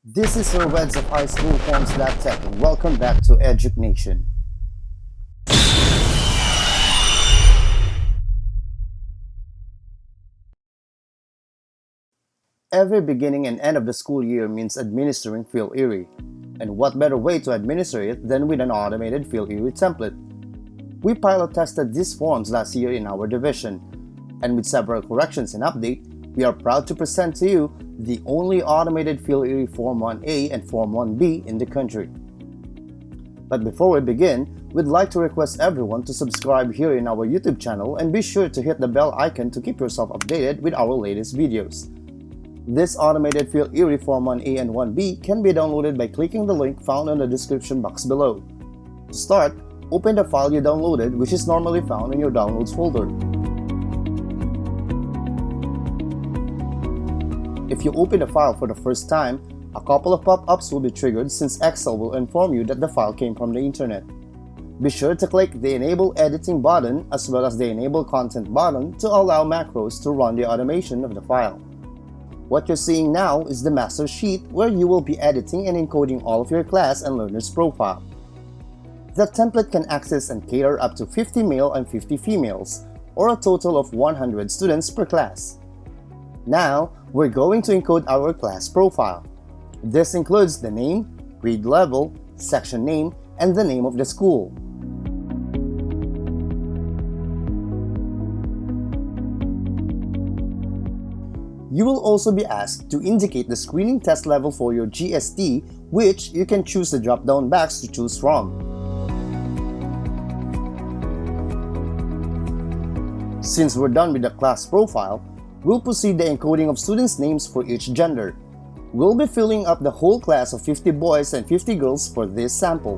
This is Sir Weds of High School Forms Lab Tech, and welcome back to Nation. Every beginning and end of the school year means administering Phil-IRI, and what better way to administer it than with an automated Phil-IRI template? We pilot tested these forms last year in our division, and with several corrections and updates, we are proud to present to you the only automated Phil-IRI Form 1A and Form 1B in the country. But before we begin, we'd like to request everyone to subscribe here in our YouTube channel and be sure to hit the bell icon to keep yourself updated with our latest videos. This automated Phil-IRI Form 1A and 1B can be downloaded by clicking the link found in the description box below. To start, open the file you downloaded, which is normally found in your Downloads folder. If you open the file for the first time, a couple of pop-ups will be triggered since Excel will inform you that the file came from the internet. Be sure to click the Enable Editing button as well as the Enable Content button to allow macros to run the automation of the file. What you're seeing now is the master sheet where you will be editing and encoding all of your class and learner's profile. The template can access and cater up to 50 male and 50 females, or a total of 100 students per class. Now, we're going to encode our class profile. This includes the name, grade level, section name, and the name of the school. You will also be asked to indicate the screening test level for your GSD, which you can choose the drop-down box to choose from. Since we're done with the class profile, we'll proceed the encoding of students' names for each gender. We'll be filling up the whole class of 50 boys and 50 girls for this sample.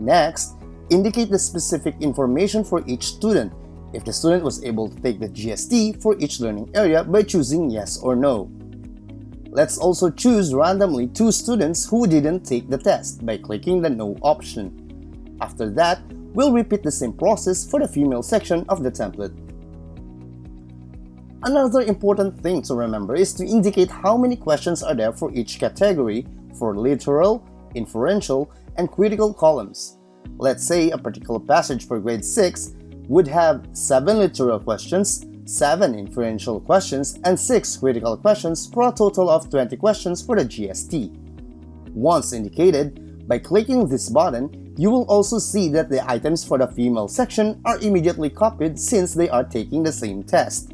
Next, indicate the specific information for each student, if the student was able to take the GSD for each learning area by choosing yes or no. Let's also choose randomly 2 students who didn't take the test by clicking the No option. After that, we'll repeat the same process for the female section of the template. Another important thing to remember is to indicate how many questions are there for each category for literal, inferential, and critical columns. Let's say a particular passage for grade 6 would have 7 literal questions, 7 inferential questions, and 6 critical questions for a total of 20 questions for the GST. Once indicated, by clicking this button, you will also see that the items for the female section are immediately copied since they are taking the same test.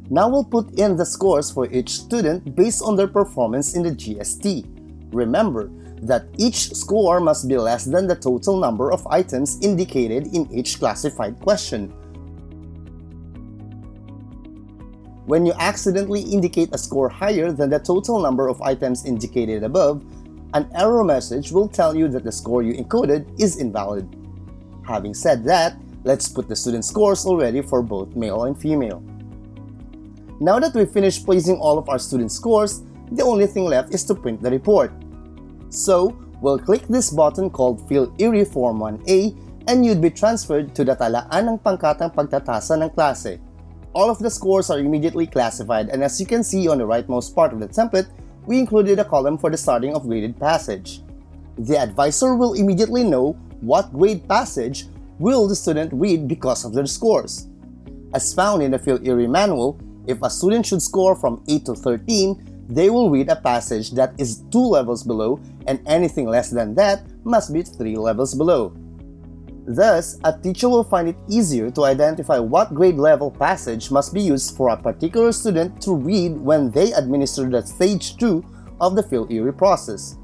Now we'll put in the scores for each student based on their performance in the GST. Remember that each score must be less than the total number of items indicated in each classified question. When you accidentally indicate a score higher than the total number of items indicated above, an error message will tell you that the score you encoded is invalid. Having said that, let's put the student scores already for both male and female. Now that we've finished placing all of our student scores, the only thing left is to print the report. So, we'll click this button called Phil-IRI Form 1A and you'd be transferred to the talaan ng pangkatang pagtatasa ng klase. All of the scores are immediately classified, and as you can see on the rightmost part of the template, we included a column for the starting of graded passage. The advisor will immediately know what grade passage will the student read because of their scores. As found in the Phil-IRI manual, if a student should score from 8 to 13, they will read a passage that is 2 levels below, and anything less than that must be 3 levels below. Thus, a teacher will find it easier to identify what grade level passage must be used for a particular student to read when they administer the stage 2 of the Phil-IRI process.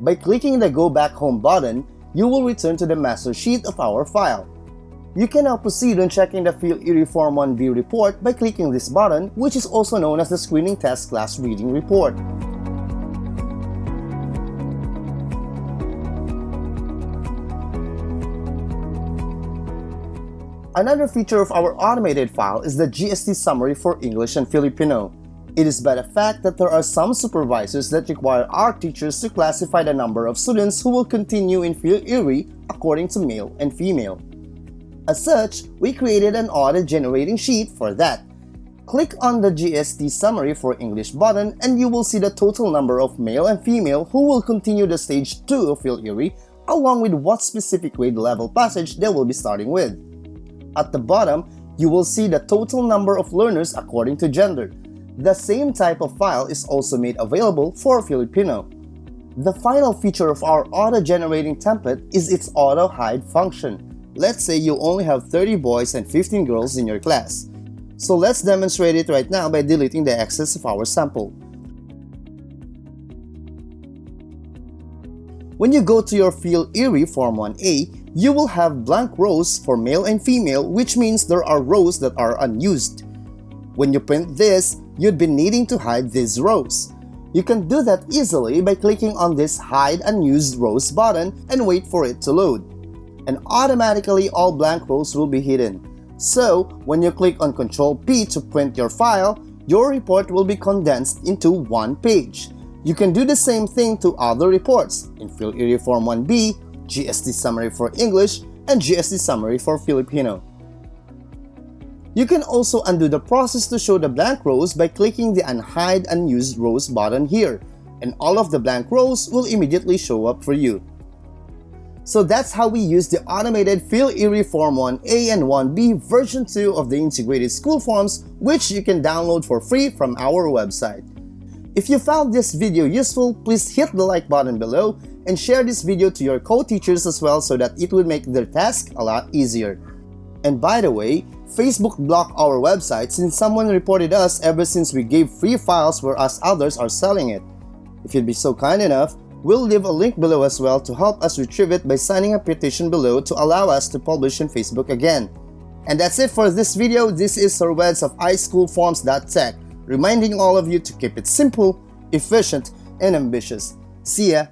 By clicking the Go Back Home button, you will return to the master sheet of our file. You can now proceed on checking the Phil-IRI Form 1B report by clicking this button, which is also known as the Screening Test Class Reading Report. Another feature of our automated file is the GSD Summary for English and Filipino. It is but a fact that there are some supervisors that require our teachers to classify the number of students who will continue in Phil-IRI according to male and female. As such, we created an auto-generating sheet for that. Click on the GSD Summary for English button and you will see the total number of male and female who will continue the Stage 2 of Phil-IRI along with what specific grade level passage they will be starting with. At the bottom, you will see the total number of learners according to gender. The same type of file is also made available for Filipino. The final feature of our auto-generating template is its auto-hide function. Let's say you only have 30 boys and 15 girls in your class. So let's demonstrate it right now by deleting the excess of our sample. When you go to your Phil-IRI Form 1A, you will have blank rows for male and female, which means there are rows that are unused. When you print this, you'd be needing to hide these rows. You can do that easily by clicking on this Hide Unused Rows button and wait for it to load. And automatically all blank rows will be hidden. So, when you click on Ctrl-P to print your file, your report will be condensed into one page. You can do the same thing to other reports in Phil-IRI Form 1B, GSD Summary for English, and GSD Summary for Filipino. You can also undo the process to show the blank rows by clicking the Unhide Unused Rows button here, and all of the blank rows will immediately show up for you. So that's how we use the automated Phil-IRI Form 1A and 1B version 2 of the integrated school forms, which you can download for free from our website. If you found this video useful, please hit the like button below and share this video to your co-teachers as well so that it will make their task a lot easier. And by the way, Facebook blocked our website since someone reported us ever since we gave free files whereas others are selling it. If you'd be so kind enough, we'll leave a link below as well to help us retrieve it by signing a petition below to allow us to publish on Facebook again. And that's it for this video. This is Sir Weds of iSchoolForms.tech, reminding all of you to keep it simple, efficient, and ambitious. See ya!